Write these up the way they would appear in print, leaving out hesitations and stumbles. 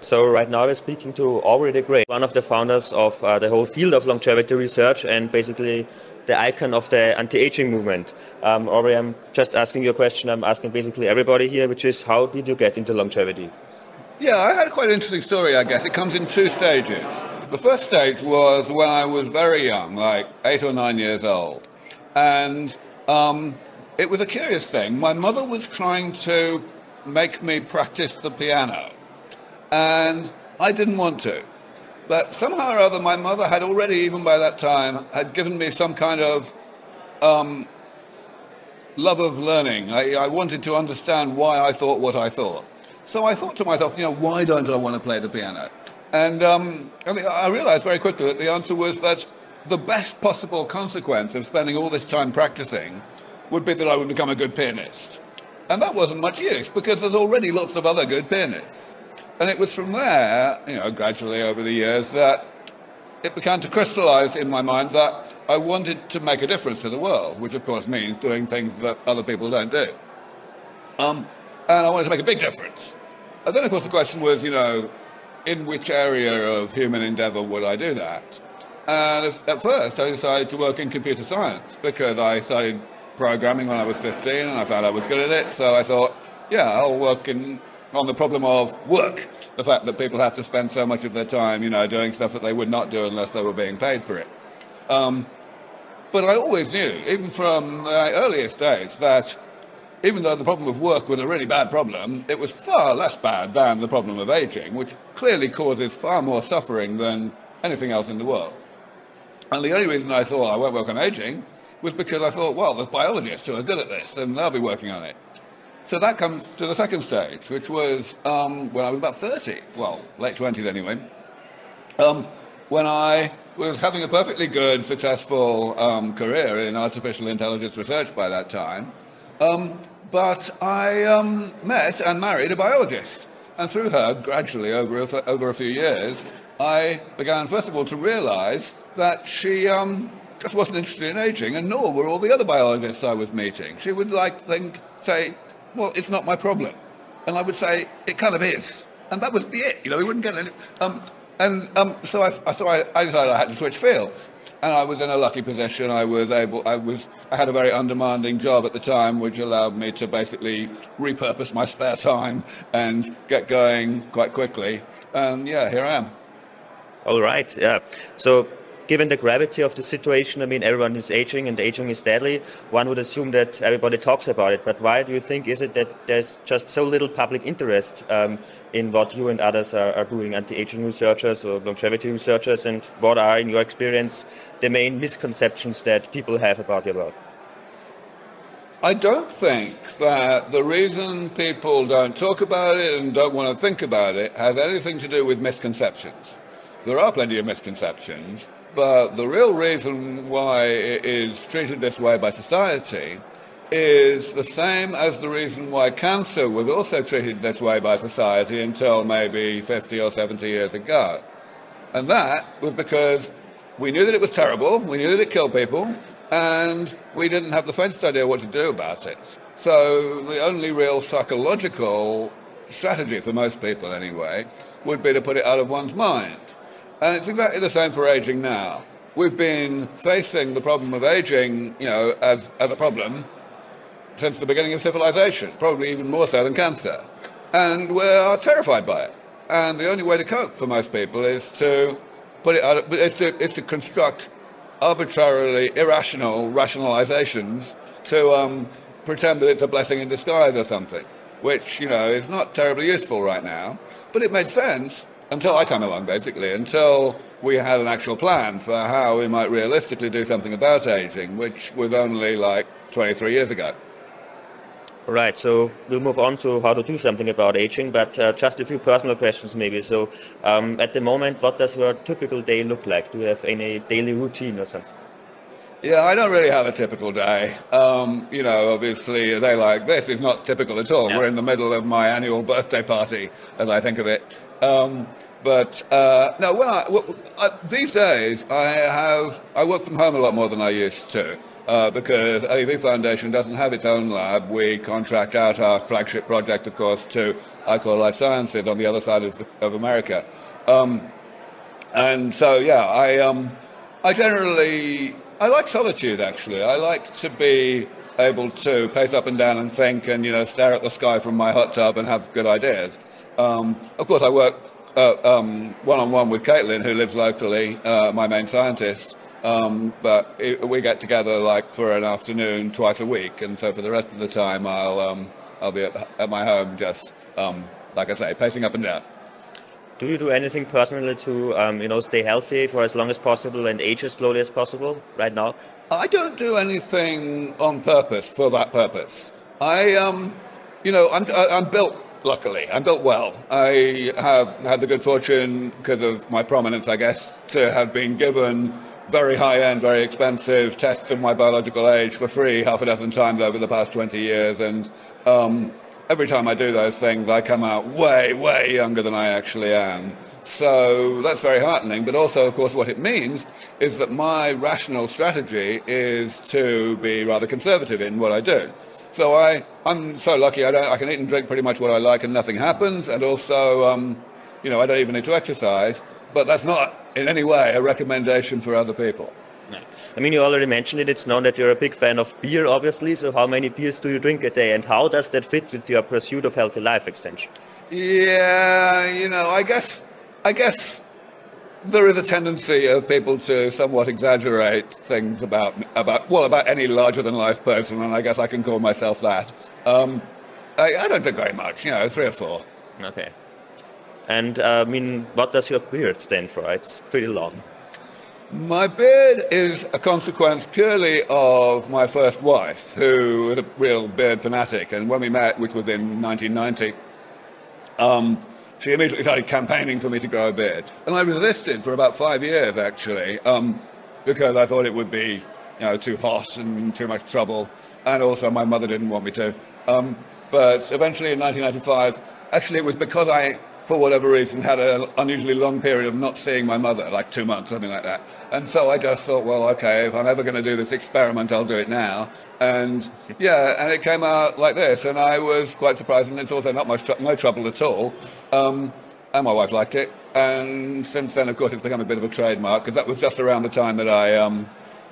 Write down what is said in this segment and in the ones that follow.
So right now we're speaking to Aubrey de Grey, one of the founders of the whole field of longevity research and basically the icon of the anti-aging movement. Aubrey, I'm just asking you a question I'm asking basically everybody here, which is how did you get into longevity? Yeah, I had quite an interesting story, I guess. It comes in two stages. The first stage was when I was very young, like 8 or 9 years old. And it was a curious thing. My mother was trying to make me practice the piano. And I didn't want to. But somehow or other, my mother had already, even by that time, had given me some kind of love of learning. I wanted to understand why I thought what I thought. So I thought to myself, why don't I want to play the piano? And I realized very quickly that the answer was that the best possible consequence of spending all this time practicing would be that I would become a good pianist. And that wasn't much use, because there's already lots of other good pianists. And it was from there, gradually over the years, that it began to crystallize in my mind that I wanted to make a difference to the world, which of course means doing things that other people don't do. And I wanted to make a big difference. And then of course the question was, in which area of human endeavor would I do that? And at first I decided to work in computer science because I studied programming when I was 15 and I found I was good at it. So I thought, yeah, I'll work on the problem of work, the fact that people have to spend so much of their time, doing stuff that they would not do unless they were being paid for it. But I always knew, even from the earliest days, that even though the problem of work was a really bad problem, it was far less bad than the problem of aging, which clearly causes far more suffering than anything else in the world. And the only reason I thought I won't work on aging was because I thought, well, there's biologists who are good at this, and they'll be working on it. So that comes to the second stage, which was when I was about 30, well, late 20s anyway, when I was having a perfectly good, successful career in artificial intelligence research by that time, but I met and married a biologist. And through her, gradually, over a few years, I began, first of all, to realize that she just wasn't interested in aging, and nor were all the other biologists I was meeting. She would say, well, it's not my problem. And I would say, it kind of is. And that would be it. We wouldn't get any... So I decided I had to switch fields. And I was in a lucky position. I had a very undemanding job at the time, which allowed me to basically repurpose my spare time and get going quite quickly. And yeah, here I am. All right, yeah. So, given the gravity of the situation, everyone is aging and aging is deadly, one would assume that everybody talks about it. But why do you think is it that there's just so little public interest in what you and others are doing, anti-aging researchers or longevity researchers, and what are, in your experience, the main misconceptions that people have about your work? I don't think that the reason people don't talk about it and don't want to think about it has anything to do with misconceptions. There are plenty of misconceptions, but the real reason why it is treated this way by society is the same as the reason why cancer was also treated this way by society until maybe 50 or 70 years ago. And that was because we knew that it was terrible, we knew that it killed people, and we didn't have the faintest idea what to do about it. So the only real psychological strategy for most people anyway would be to put it out of one's mind. And it's exactly the same for aging now. We've been facing the problem of aging, as a problem since the beginning of civilization, probably even more so than cancer. And we're terrified by it. And the only way to cope for most people is to put it out, is to construct arbitrarily irrational rationalizations to pretend that it's a blessing in disguise or something, which, is not terribly useful right now. But it made sense until I came along, basically, until we had an actual plan for how we might realistically do something about aging, which was only like 23 years ago. Right, so we'll move on to how to do something about aging, but just a few personal questions maybe. So at the moment, what does your typical day look like? Do you have any daily routine or something? Yeah, I don't really have a typical day. Obviously a day like this is not typical at all. Yeah. We're in the middle of my annual birthday party, as I think of it. These days I work from home a lot more than I used to. because LEV Foundation doesn't have its own lab. We contract out our flagship project, of course, to I call Life Sciences on the other side of America. And so, yeah, I like solitude, actually. I like to be able to pace up and down and think and, stare at the sky from my hot tub and have good ideas. Of course, I work one-on-one with Caitlin, who lives locally, my main scientist. But we get together like for an afternoon twice a week. And so for the rest of the time, I'll be at my home just, like I say, pacing up and down. Do you do anything personally to, stay healthy for as long as possible and age as slowly as possible right now? I don't do anything on purpose for that purpose. I'm built, luckily. I'm built well. I have had the good fortune, because of my prominence, I guess, to have been given very high-end, very expensive tests of my biological age for free half a dozen times over the past 20 years. And every time I do those things, I come out way, way younger than I actually am. So that's very heartening. But also, of course, what it means is that my rational strategy is to be rather conservative in what I do. So I'm so lucky I can eat and drink pretty much what I like and nothing happens. And also, I don't even need to exercise. But that's not in any way a recommendation for other people. No. I mean, you already mentioned it. It's known that you're a big fan of beer, obviously. So how many beers do you drink a day? And how does that fit with your pursuit of healthy life extension? Yeah, I guess there is a tendency of people to somewhat exaggerate things about any larger-than-life person, and I guess I can call myself that. I don't drink very much, 3 or 4. Okay. And, what does your beard stand for? It's pretty long. My beard is a consequence purely of my first wife, who was a real beard fanatic, and when we met, which was in 1990, she immediately started campaigning for me to grow a beard. And I resisted for about 5 years, actually, because I thought it would be, too hot and too much trouble. And also my mother didn't want me to. But eventually in 1995, actually it was because I, for whatever reason, had an unusually long period of not seeing my mother, like 2 months, something like that. And so I just thought, well, okay, if I'm ever going to do this experiment, I'll do it now. And yeah, and it came out like this, and I was quite surprised, and it's also no trouble at all. And my wife liked it. And since then, of course, it's become a bit of a trademark, because that was just around the time that I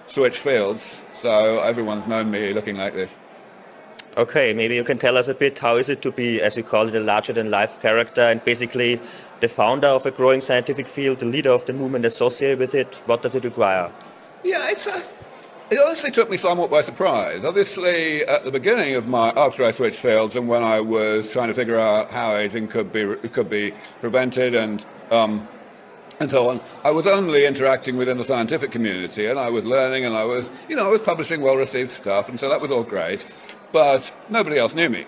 switched fields. So everyone's known me looking like this. Okay, maybe you can tell us a bit, how is it to be, as you call it, a larger-than-life character and basically the founder of a growing scientific field, the leader of the movement associated with it? What does it require? Yeah, it honestly took me somewhat by surprise. Obviously, at the beginning of after I switched fields and when I was trying to figure out how aging could be prevented and so on, I was only interacting within the scientific community, and I was learning, and I was publishing well-received stuff, and so that was all great. But nobody else knew me.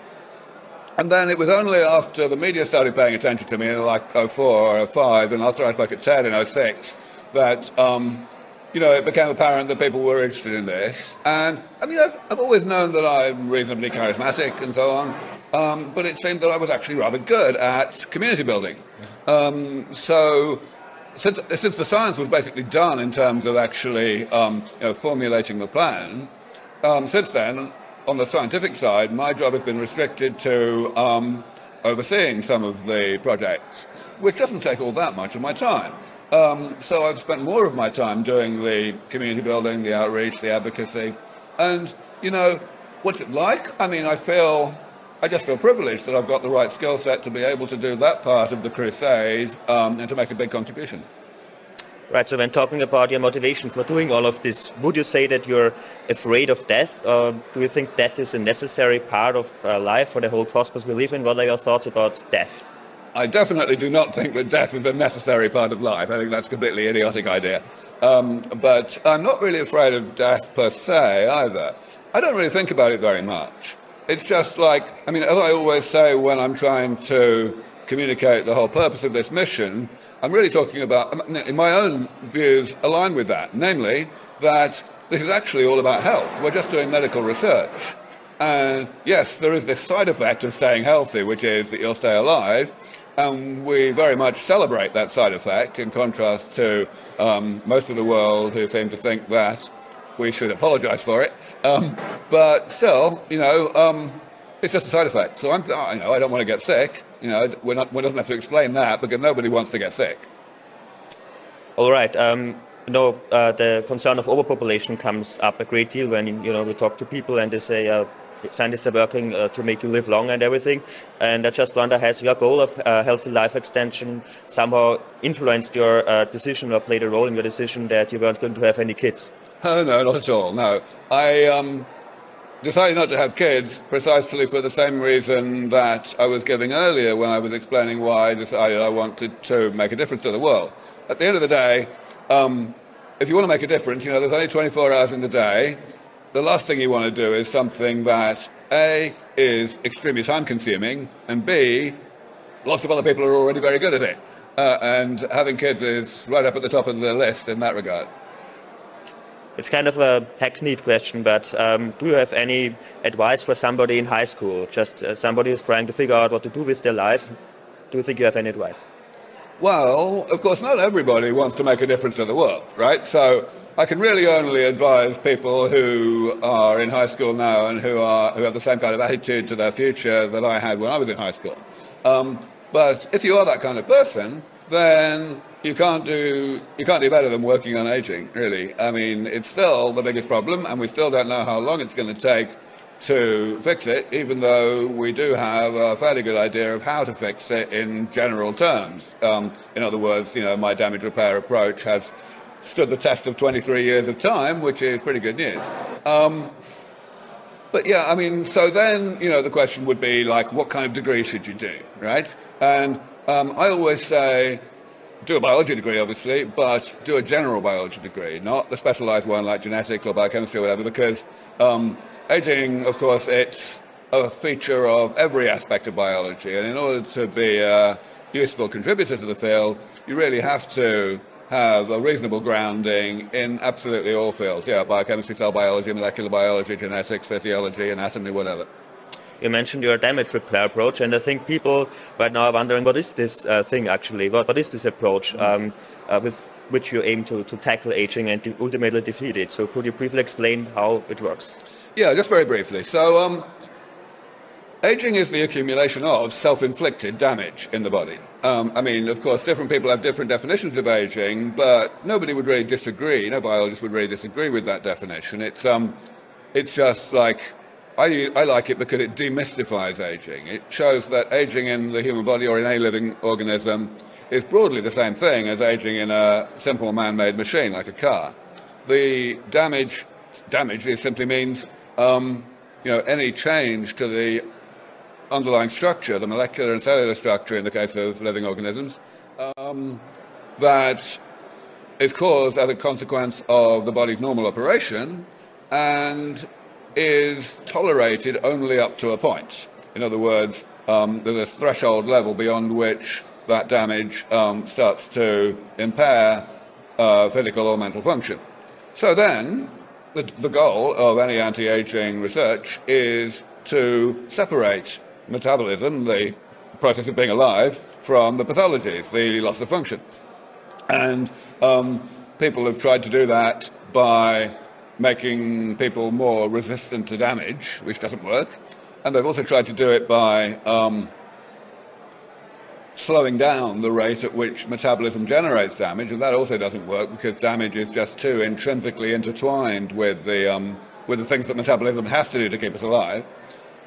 And then it was only after the media started paying attention to me in like 04 or 05, and after I spoke at TED in 06, that it became apparent that people were interested in this. And I mean, I've always known that I'm reasonably charismatic and so on, but it seemed that I was actually rather good at community building. So since the science was basically done in terms of actually formulating the plan, since then, on the scientific side, my job has been restricted to overseeing some of the projects, which doesn't take all that much of my time. So I've spent more of my time doing the community building, the outreach, the advocacy. And, what's it like? I mean, I just feel privileged that I've got the right skill set to be able to do that part of the crusade and to make a big contribution. Right, so when talking about your motivation for doing all of this, would you say that you're afraid of death, or do you think death is a necessary part of life for the whole cosmos we live in? What are your thoughts about death? I definitely do not think that death is a necessary part of life. I think that's a completely idiotic idea. But I'm not really afraid of death per se either. I don't really think about it very much. It's just like, as I always say when I'm trying to communicate the whole purpose of this mission, I'm really talking about, my own views align with that, namely that this is actually all about health. We're just doing medical research. And yes, there is this side effect of staying healthy, which is that you'll stay alive, and we very much celebrate that side effect in contrast to most of the world who seem to think that we should apologize for it. But still, you know, it's just a side effect. So I don't want to get sick. You know, one doesn't have to explain that because nobody wants to get sick. All right. The concern of overpopulation comes up a great deal when, you know, we talk to people and they say scientists are working to make you live longer and everything. And I just wonder, has your goal of healthy life extension somehow influenced your decision or played a role in your decision that you weren't going to have any kids? Oh, no, not at all. No. I decided not to have kids precisely for the same reason that I was giving earlier when I was explaining why I decided I wanted to make a difference to the world. At the end of the day, if you want to make a difference, you know, there's only 24 hours in the day. The last thing you want to do is something that A, is extremely time-consuming, and B, lots of other people are already very good at it. And having kids is right up at the top of the list in that regard. It's kind of a hackneyed question, but do you have any advice for somebody in high school, just somebody who's trying to figure out what to do with their life? Do you think you have any advice? Well, of course, not everybody wants to make a difference to the world, right? So I can really only advise people who are in high school now and who have the same kind of attitude to their future that I had when I was in high school. But if you are that kind of person, then you can't do better than working on aging, really. I mean, it's still the biggest problem, and we still don't know how long it's going to take to fix it, even though we do have a fairly good idea of how to fix it in general terms. In other words, you know, my damage repair approach has stood the test of 23 years of time, which is pretty good news. But yeah, I mean, so then, you know, the question would be like, what kind of degree should you do, right? And I always say, do a biology degree, obviously, but do a general biology degree, not the specialized one like genetics or biochemistry or whatever, because aging, of course, it's a feature of every aspect of biology, and in order to be a useful contributor to the field, you really have to have a reasonable grounding in absolutely all fields. Yeah, biochemistry, cell biology, molecular biology, genetics, physiology, anatomy, whatever. You mentioned your damage repair approach, and I think people right now are wondering, what is this thing actually? What is this approach with which you aim to tackle aging and ultimately defeat it? So could you briefly explain how it works? Yeah, just very briefly. So aging is the accumulation of self-inflicted damage in the body. I mean, of course, different people have different definitions of aging, but nobody would really disagree. No biologist would really disagree with that definition. It's just like, I like it because it demystifies aging. It shows that aging in the human body or in a living organism is broadly the same thing as aging in a simple man-made machine like a car. The damage simply means any change to the underlying structure, the molecular and cellular structure in the case of living organisms, that is caused as a consequence of the body's normal operation and is tolerated only up to a point. In other words, there's a threshold level beyond which that damage starts to impair physical or mental function. So then, the goal of any anti-aging research is to separate metabolism, the process of being alive, from the pathologies, the loss of function. And people have tried to do that by making people more resistant to damage, which doesn't work. And they've also tried to do it by slowing down the rate at which metabolism generates damage, and that also doesn't work because damage is just too intrinsically intertwined with the things that metabolism has to do to keep us alive.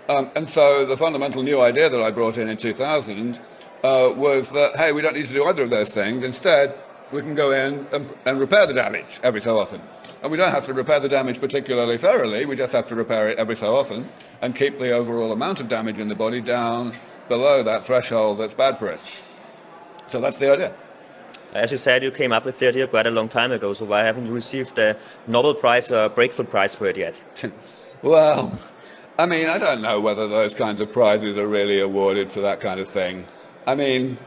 And so the fundamental new idea that I brought in 2000 was that, hey, we don't need to do either of those things. Instead, we can go in and repair the damage every so often. And we don't have to repair the damage particularly thoroughly, we just have to repair it every so often and keep the overall amount of damage in the body down below that threshold that's bad for us. So that's the idea. As you said, you came up with the idea quite a long time ago, so why haven't you received a Nobel Prize or a Breakthrough Prize for it yet? Well, I mean, I don't know whether those kinds of prizes are really awarded for that kind of thing. I mean,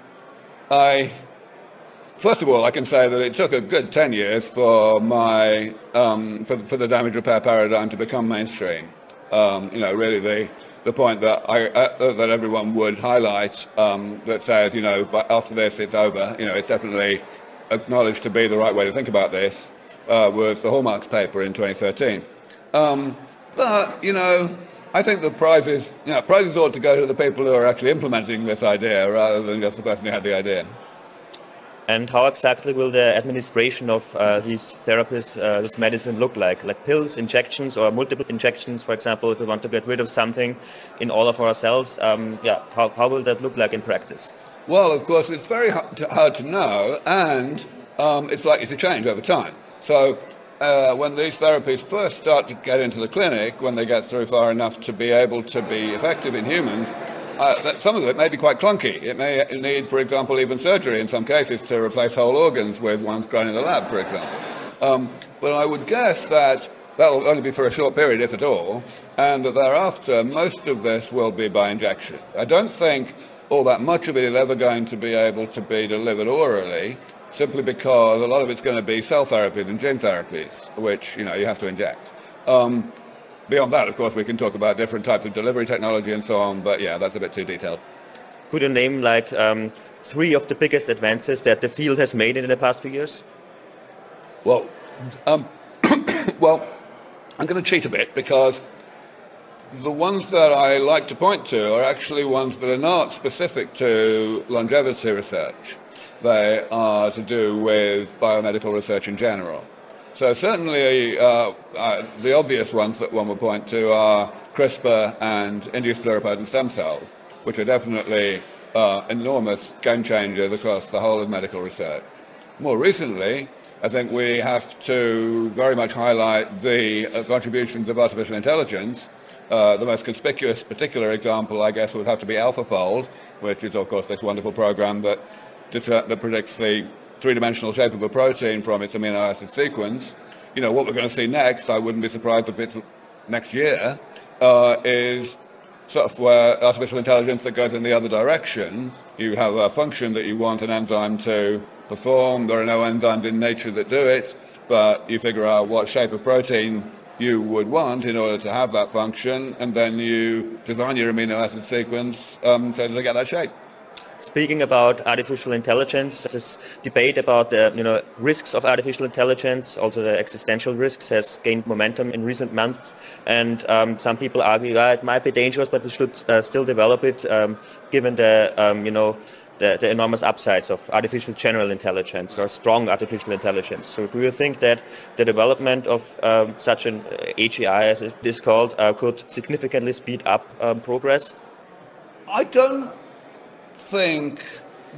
first of all, I can say that it took a good 10 years for my for the damage repair paradigm to become mainstream. Really the point that that everyone would highlight that says, but after this it's over. It's definitely acknowledged to be the right way to think about this. was the Hallmarks paper in 2013. But, you know, I think the prizes ought to go to the people who are actually implementing this idea rather than just the person who had the idea. And how exactly will the administration of these therapies, this medicine look like? Like pills, injections, or multiple injections, for example, if we want to get rid of something in all of our cells? How will that look like in practice? Well, of course, it's very hard to know, and it's likely to change over time. So when these therapies first start to get into the clinic, when they get through far enough to be able to be effective in humans, some of it may be quite clunky. It may need, for example, even surgery in some cases to replace whole organs with ones grown in the lab, for example. But I would guess that will only be for a short period, if at all, and that thereafter most of this will be by injection. I don't think all that much of it is ever going to be able to be delivered orally, simply because a lot of it's going to be cell therapies and gene therapies, which, you know, you have to inject. Beyond that, of course, we can talk about different types of delivery technology and so on, but yeah, that's a bit too detailed. Could you name like 3 of the biggest advances that the field has made in the past few years? Whoa. Well, I'm going to cheat a bit because the ones that I like to point to are actually ones that are not specific to longevity research. They are to do with biomedical research in general. So certainly the obvious ones that one would point to are CRISPR and induced pluripotent stem cells, which are definitely enormous game changers across the whole of medical research. More recently, I think we have to very much highlight the contributions of artificial intelligence. The most conspicuous particular example, I guess, would have to be AlphaFold, which is, of course, this wonderful program that predicts the three-dimensional shape of a protein from its amino acid sequence. You know, what we're going to see next, I wouldn't be surprised if it's next year, is software, artificial intelligence that goes in the other direction. You have a function that you want an enzyme to perform. There are no enzymes in nature that do it, but you figure out what shape of protein you would want in order to have that function, and then you design your amino acid sequence so to get that shape. Speaking about artificial intelligence, this debate about the risks of artificial intelligence, also the existential risks, has gained momentum in recent months. And some people argue it might be dangerous, but we should still develop it, given the the enormous upsides of artificial general intelligence or strong artificial intelligence. So, do you think that the development of such an AGI, as it is called, could significantly speed up progress? I don't think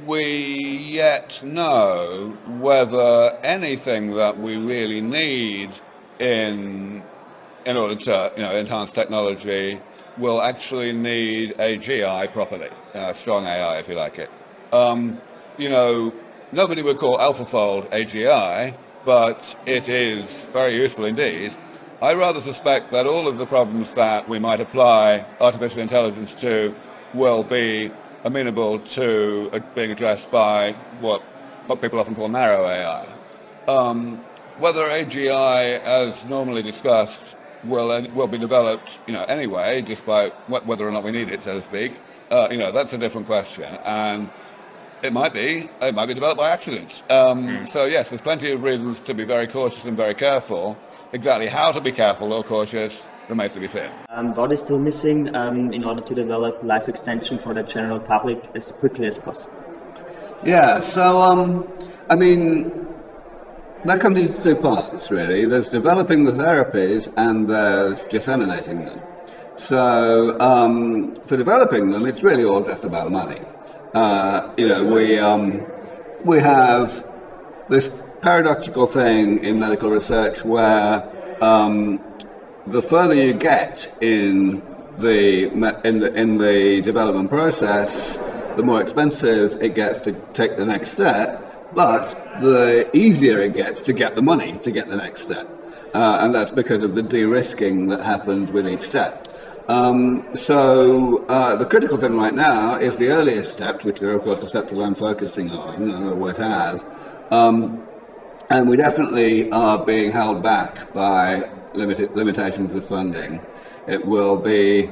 we yet know whether anything that we really need in order to enhance technology will actually need AGI properly, strong AI if you like it. Nobody would call AlphaFold AGI, but it is very useful indeed. I rather suspect that all of the problems that we might apply artificial intelligence to will be amenable to being addressed by what people often call narrow AI. Whether AGI, as normally discussed, will be developed, anyway, despite whether or not we need it, so to speak, that's a different question. And it might be developed by accident. So yes, there's plenty of reasons to be very cautious and very careful. Exactly how to be careful or cautious remains to be seen. What is still missing in order to develop life extension for the general public as quickly as possible? Yeah, so that comes into 2 parts really. There's developing the therapies and there's disseminating them. So for developing them, it's really all just about money. We have this paradoxical thing in medical research where the further you get in the development process, the more expensive it gets to take the next step, but the easier it gets to get the money to get the next step. And that's because of the de-risking that happens with each step. The critical thing right now is the earliest steps, which are of course the steps that I'm focusing on, and always have. And we definitely are being held back by limitations of funding. It will be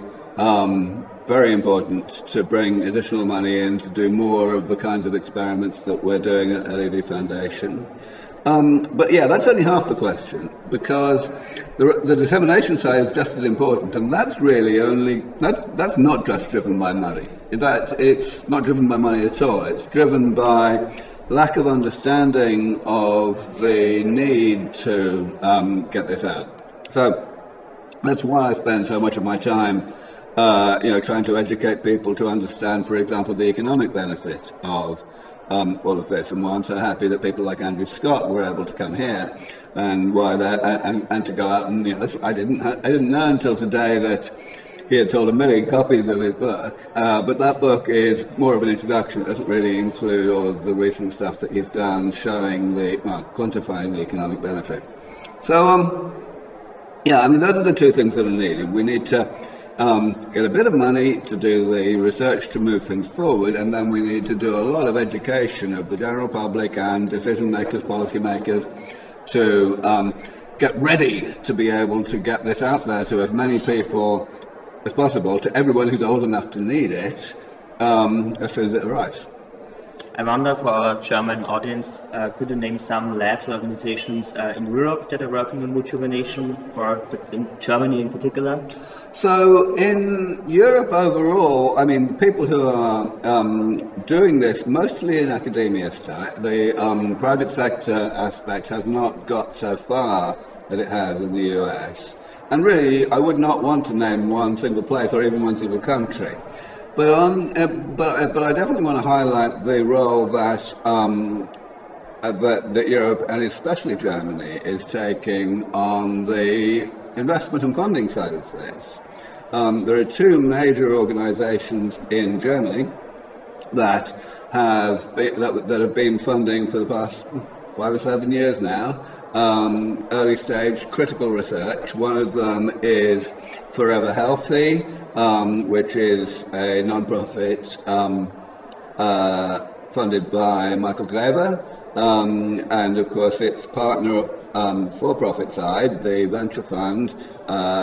very important to bring additional money in to do more of the kinds of experiments that we're doing at LEV Foundation. But yeah, that's only half the question, because the dissemination side is just as important, and that's really that's not just driven by money. In fact, it's not driven by money at all. It's driven by lack of understanding of the need to get this out. So that's why I spend so much of my time trying to educate people to understand, for example, the economic benefit of all of this, and why I'm so happy that people like Andrew Scott were able to come here, and why and to go out and I didn't know until today that he had sold 1 million copies of his book, but that book is more of an introduction. It doesn't really include all of the recent stuff that he's done showing quantifying the economic benefit. So yeah, I mean, those are the two things that are needed. We need to get a bit of money to do the research to move things forward, and then we need to do a lot of education of the general public and decision makers, policy makers, to get ready to be able to get this out there to as many people as possible, to everyone who's old enough to need it, as soon as it arrives. I wonder, for our German audience, could you name some labs or organizations in Europe that are working on rejuvenation, or in Germany in particular? So in Europe overall, I mean, people who are doing this mostly in academia side, the private sector aspect has not got so far as it has in the US. And really, I would not want to name one single place or even one single country. But I definitely want to highlight the role that that Europe, and especially Germany, is taking on the investment and funding side of this. There are two major organisations in Germany that have been funding for the past 5 or 7 years now, early stage critical research. One of them is Forever Healthy, which is a non-profit funded by Michael Greber, and of course its partner for-profit side, the venture fund,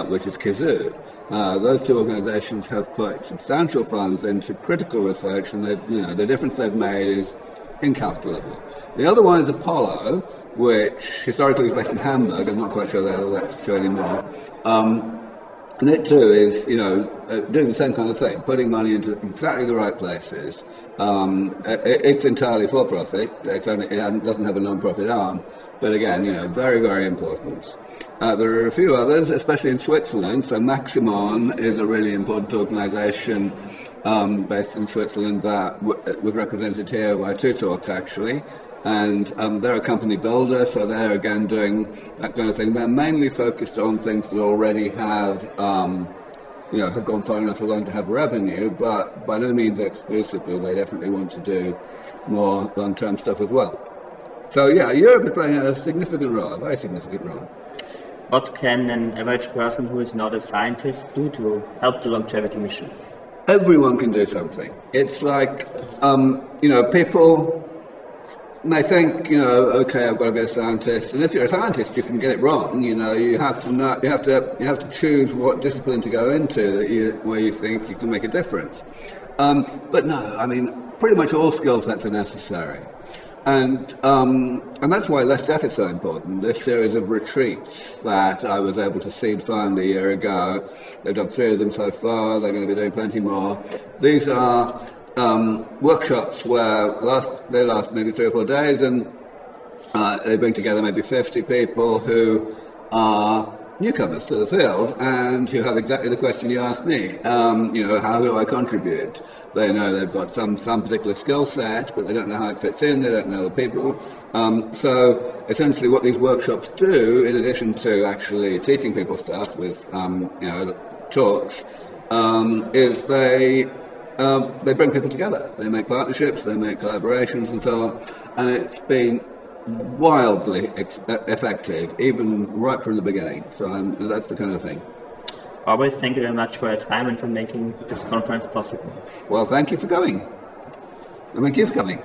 which is Kazoo. Those two organizations have put substantial funds into critical research, and the difference they've made is incalculable. The other one is Apollo, which historically was based in Hamburg. I'm not quite sure whether that's true anymore. And it too is, doing the same kind of thing, putting money into exactly the right places. It's entirely for profit. It doesn't have a non-profit arm, but again, very, very important. There are a few others, especially in Switzerland. So Maximon is a really important organisation based in Switzerland that was represented here by two talks actually. And they're a company builder, so they're again doing that kind of thing. They're mainly focused on things that already have gone far enough along to have revenue, but by no means exclusively. They definitely want to do more long-term stuff as well. So yeah, Europe is playing a significant role, a very significant role. What can an average person who is not a scientist do to help the longevity mission? Everyone can do something. It's like, people may think, okay, I've got to be a scientist, and if you're a scientist, you can get it wrong. You have to choose what discipline to go into where you think you can make a difference. But no, I mean, pretty much all skill sets are necessary, and that's why Less Death is so important. This series of retreats that I was able to seed fund a year ago, they've done 3 of them so far. They're going to be doing plenty more. These are workshops where they last maybe 3 or 4 days, and they bring together maybe 50 people who are newcomers to the field and who have exactly the question you asked me. How do I contribute? They know they've got some particular skill set, but they don't know how it fits in. They don't know the people. So essentially, what these workshops do, in addition to actually teaching people stuff with talks, is they bring people together. They make partnerships, they make collaborations and so on, and it's been wildly effective, even right from the beginning. So that's the kind of thing. Aubrey, thank you very much for your time and for making this conference possible. Well, thank you for coming. And thank you for coming.